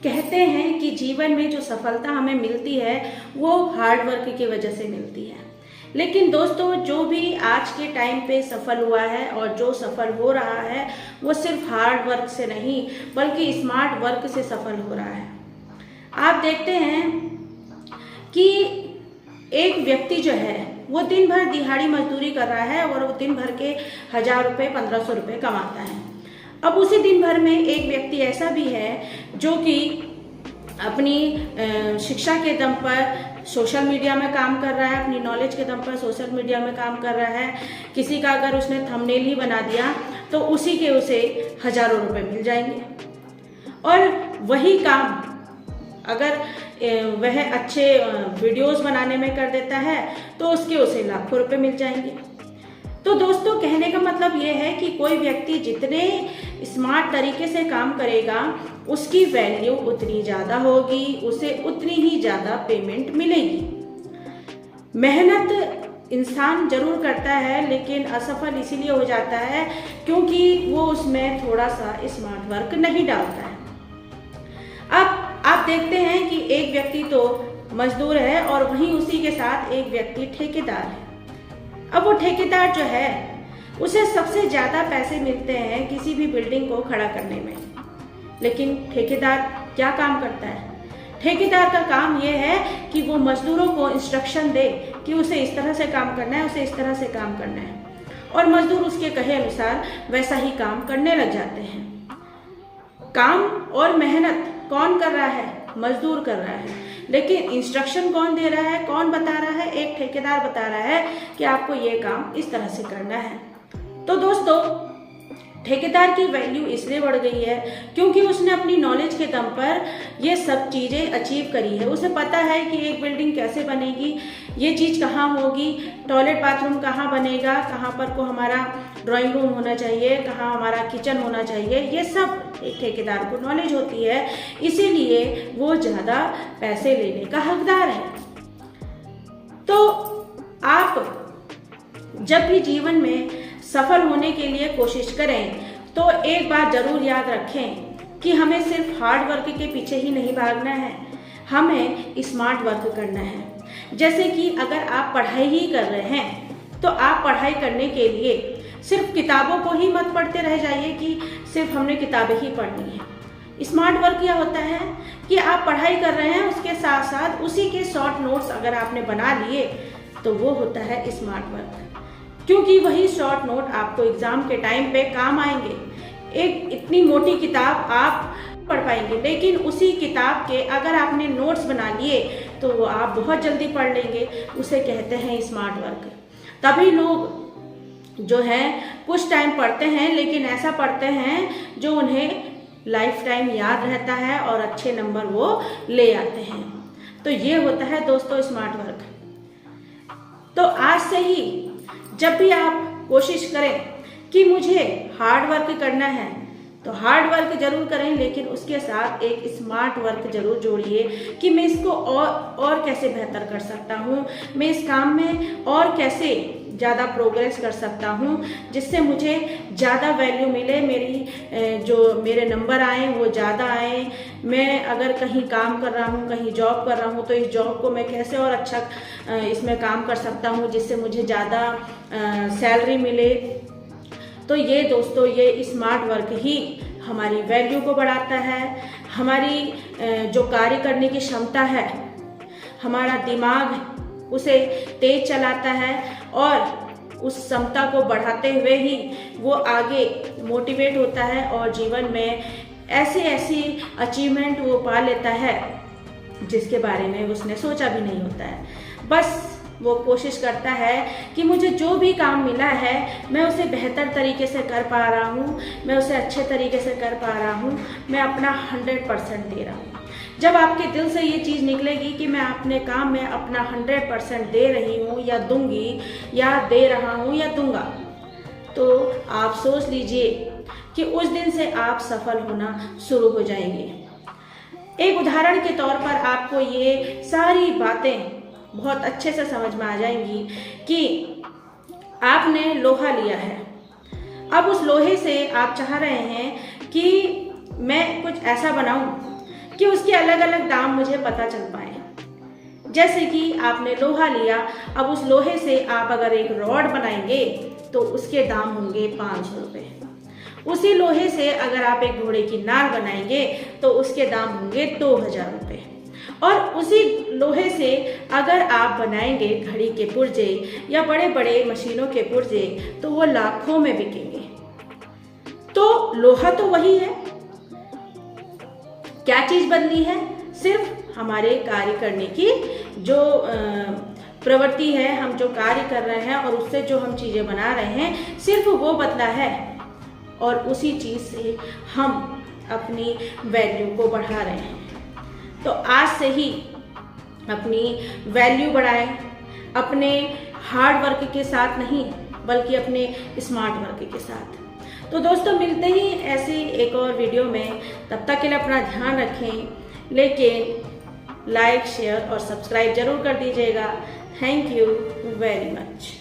कहते हैं कि जीवन में जो सफलता हमें मिलती है वो हार्ड वर्क की वजह से मिलती है। लेकिन दोस्तों, जो भी आज के टाइम पे सफल हुआ है और जो सफल हो रहा है वो सिर्फ हार्ड वर्क से नहीं बल्कि स्मार्ट वर्क से सफल हो रहा है। आप देखते हैं कि एक व्यक्ति जो है वो दिन भर दिहाड़ी मजदूरी कर रहा है और वो दिन भर के 1000 रुपये 1500 रुपये कमाता है। अब उसी दिन भर में एक व्यक्ति ऐसा भी है जो कि अपनी शिक्षा के दम पर सोशल मीडिया में काम कर रहा है, अपनी नॉलेज के दम पर सोशल मीडिया में काम कर रहा है। किसी का अगर उसने थंबनेल ही बना दिया तो उसी के उसे हजारों रुपए मिल जाएंगे। और वही काम अगर वह अच्छे वीडियोस बनाने में कर देता है तो उसके उसे लाखों रुपए मिल जाएंगे। तो दोस्तों, कहने का मतलब ये है कि कोई व्यक्ति जितने स्मार्ट तरीके से काम करेगा उसकी वैल्यू उतनी ज़्यादा होगी, उसे उतनी ही ज़्यादा पेमेंट मिलेगी। मेहनत इंसान जरूर करता है लेकिन असफल इसीलिए हो जाता है क्योंकि वो उसमें थोड़ा सा स्मार्ट वर्क नहीं डालता है। अब आप देखते हैं कि एक व्यक्ति तो मजदूर है और वहीं उसी के साथ एक व्यक्ति ठेकेदार है। अब वो ठेकेदार जो है उसे सबसे ज़्यादा पैसे मिलते हैं किसी भी बिल्डिंग को खड़ा करने में। लेकिन ठेकेदार क्या काम करता है? ठेकेदार का काम ये है कि वो मजदूरों को इंस्ट्रक्शन दे कि उसे इस तरह से काम करना है, उसे इस तरह से काम करना है, और मजदूर उसके कहे अनुसार वैसा ही काम करने लग जाते हैं। काम और मेहनत कौन कर रहा है? मजदूर कर रहा है। लेकिन इंस्ट्रक्शन कौन दे रहा है, कौन बता रहा है? एक ठेकेदार बता रहा है कि आपको ये काम इस तरह से करना है। तो दोस्तों, ठेकेदार की वैल्यू इसलिए बढ़ गई है क्योंकि उसने अपनी नॉलेज के दम पर ये सब चीज़ें अचीव करी है। उसे पता है कि एक बिल्डिंग कैसे बनेगी, ये चीज़ कहाँ होगी, टॉयलेट बाथरूम कहाँ बनेगा, कहाँ पर को हमारा ड्राइंग रूम होना चाहिए, कहाँ हमारा किचन होना चाहिए, ये सब एक ठेकेदार को नॉलेज होती है। इसीलिए वो ज़्यादा पैसे लेने का हकदार है। तो आप जब भी जीवन में सफल होने के लिए कोशिश करें तो एक बात जरूर याद रखें कि हमें सिर्फ हार्ड वर्क के पीछे ही नहीं भागना है, हमें स्मार्ट वर्क करना है। जैसे कि अगर आप पढ़ाई ही कर रहे हैं तो आप पढ़ाई करने के लिए सिर्फ किताबों को ही मत पढ़ते रह जाइए कि सिर्फ हमने किताबें ही पढ़नी है। स्मार्ट वर्क यह होता है कि आप पढ़ाई कर रहे हैं, उसके साथ साथ उसी के शॉर्ट नोट्स अगर आपने बना लिए तो वो होता है स्मार्ट वर्क, क्योंकि वही शॉर्ट नोट आपको एग्जाम के टाइम पे काम आएंगे। एक इतनी मोटी किताब आप पढ़ पाएंगे लेकिन उसी किताब के अगर आपने नोट्स बना लिए तो वो आप बहुत जल्दी पढ़ लेंगे। उसे कहते हैं स्मार्ट वर्क। तभी लोग जो है कुछ टाइम पढ़ते हैं लेकिन ऐसा पढ़ते हैं जो उन्हें लाइफ टाइम याद रहता है और अच्छे नंबर वो ले आते हैं। तो ये होता है दोस्तों स्मार्ट वर्क। तो आज से ही जब भी आप कोशिश करें कि मुझे हार्ड वर्क करना है तो हार्ड वर्क जरूर करें, लेकिन उसके साथ एक स्मार्ट वर्क जरूर जोड़िए कि मैं इसको और कैसे बेहतर कर सकता हूँ, मैं इस काम में और कैसे ज़्यादा प्रोग्रेस कर सकता हूँ जिससे मुझे ज़्यादा वैल्यू मिले, जो मेरे नंबर आए वो ज़्यादा आए। मैं अगर कहीं काम कर रहा हूँ, कहीं जॉब कर रहा हूँ तो इस जॉब को मैं कैसे और अच्छा इसमें काम कर सकता हूँ जिससे मुझे ज़्यादा सैलरी मिले। तो ये दोस्तों, ये स्मार्ट वर्क ही हमारी वैल्यू को बढ़ाता है, हमारी जो कार्य करने की क्षमता है, हमारा दिमाग उसे तेज चलाता है और उस क्षमता को बढ़ाते हुए ही वो आगे मोटिवेट होता है और जीवन में ऐसी अचीवमेंट वो पा लेता है जिसके बारे में उसने सोचा भी नहीं होता है। बस वो कोशिश करता है कि मुझे जो भी काम मिला है मैं उसे बेहतर तरीके से कर पा रहा हूँ, मैं उसे अच्छे तरीके से कर पा रहा हूँ, मैं अपना 100% दे रहा हूँ। जब आपके दिल से ये चीज़ निकलेगी कि मैं अपने काम में अपना 100% दे रही हूँ या दूंगी या दे रहा हूँ या दूंगा, तो आप सोच लीजिए कि उस दिन से आप सफल होना शुरू हो जाएंगे। एक उदाहरण के तौर पर आपको ये सारी बातें बहुत अच्छे से समझ में आ जाएंगी कि आपने लोहा लिया है, अब उस लोहे से आप चाह रहे हैं कि मैं कुछ ऐसा बनाऊं कि उसके अलग अलग दाम मुझे पता चल पाए। जैसे कि आपने लोहा लिया, अब उस लोहे से आप अगर एक रॉड बनाएंगे तो उसके दाम होंगे 500 रुपये। उसी लोहे से अगर आप एक घोड़े की नाल बनाएंगे तो उसके दाम होंगे 2000 रुपये। और उसी लोहे से अगर आप बनाएंगे घड़ी के पुर्जे या बड़े बड़े मशीनों के पुर्जे तो वो लाखों में बिकेंगे। तो लोहा तो वही है, क्या चीज बदली है? सिर्फ हमारे कार्य करने की जो प्रवृत्ति है, हम जो कार्य कर रहे हैं और उससे जो हम चीजें बना रहे हैं, सिर्फ वो बदला है। और उसी चीज से हम अपनी वैल्यू को बढ़ा रहे हैं। तो आज से ही अपनी वैल्यू बढ़ाएं, अपने हार्ड वर्क के साथ नहीं बल्कि अपने स्मार्ट वर्क के साथ। तो दोस्तों, मिलते ही ऐसी एक और वीडियो में, तब तक के लिए अपना ध्यान रखें, लेकिन लाइक शेयर और सब्सक्राइब जरूर कर दीजिएगा। Thank you very much.